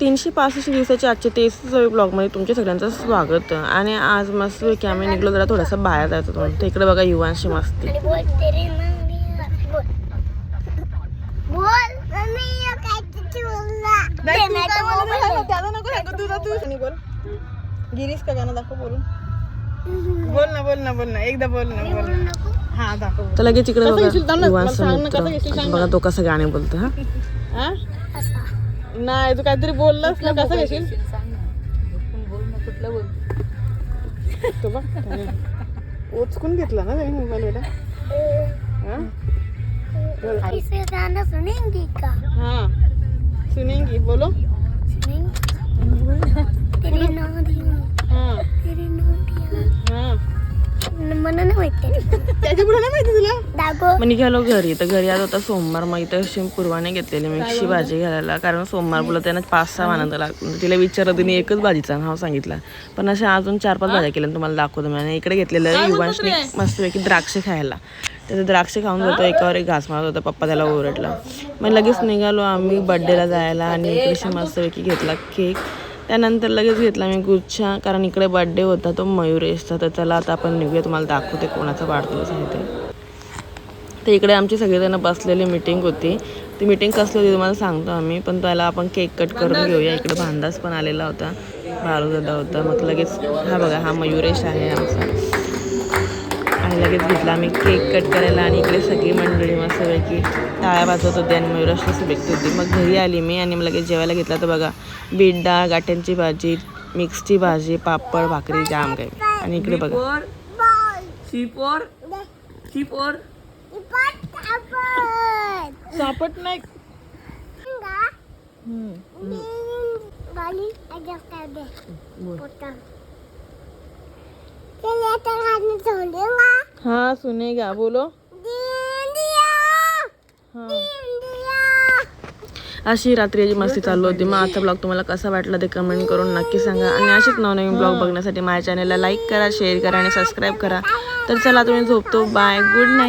365 दिवसाचे आजचे 23 ब्लॉगमध्ये तुमच्या सगळ्यांचं स्वागत. आणि आज मस्त की आम्ही निघलो जरा थोडासा बाहेर जायचं होतो. तर इकडे बघा युवांशी मस्ती. गिरीश का गाणं दाखव बोलून. बोल ना एकदा बोल ना. हा दाखव. तर लगेच इकडे बघा युवांचं बघा तो कसं गाणे बोलतो. हा नाही तू काहीतरी बोललास ना, कसं घेशील तो बघ ओचकून घेतला ना त्याने मोबाईल बेटा. गाना सुनेंगी का? हाँ सुनेंगी बोलो. तेरी नौरिया हाँ तेरी नौरिया हाँ मला नाही माहिती. त्याच्या पुढे नाही माहिती तुला. दाखव. मग निघालो घरी. तर घरी आज होता सोमवार. मग इथं अशी पूर्वाने घेतलेली मिक्सची भाजी घालायला, कारण सोमवार बोलत त्यानं 5-6 वानंद लागतो. तिला विचारलं तिने एकच भाजीचं नाव सांगितलं, पण अशा अजून 4-5 भाज्या केल्या. तुम्हाला दाखवतो मी. आणि इकडे घेतलेलं युवांशने मस्तपैकी द्राक्ष खायला. त्याचं द्राक्ष खाऊन जातो, एकावर एक घास मारत होता. पप्पा त्याला ओरडला. मग लगेच निघालो आम्ही बड्डेला जायला. आणि इकडे मस्तपैकी घेतला केक. त्यानंतर लगेच घेतला मी गुच्छा, कारण इकडे बड्डे होता तो मयुरेशचा. तर चला आता आपण निघूया, तुम्हाला दाखवते कोणाचा वाढदिवस आहे ते. तर इकडे आमची सगळेजण बसलेली मीटिंग होती. ती मीटिंग कसली होती तुम्हाला सांगतो आम्ही, पण त्याला आपण केक कट करून घेऊया. इकडे भांडास पण आलेला होता, बाळूदादा होता. मग लगेच हा बघा हा मयुरेश आहे आमचा. आणि लगेच घेतला आम्ही केक कट करायला. आणि इकडे सगळी मंडळी मस्तपैकी टाळ्या वाजवत होती आणि मयुरेशला शुभेच्छा होती. मग घरी आली मी आणि लगेच जेवायला घेतला. तर बघा बीट डाळ, गाठ्यांची भाजी, मिक्सची भाजी, पापड, भाकरी, जाम काही. आणि इकडे बघा शिपोर शिपोर सापट नाही. हाँ सुनेगा बोलो. अशी रात्रीची मस्ती चालू होती. मग आजचा ब्लॉग तुम्हाला कसा वाटला ते कमेंट करून नक्की सांगा. आणि असेच नवनवीन ब्लॉग बघण्यासाठी माझ्या चॅनलला लाईक करा, शेअर करा आणि सबस्क्राईब करा. तर चला तुम्ही झोपतो. Bye, good night.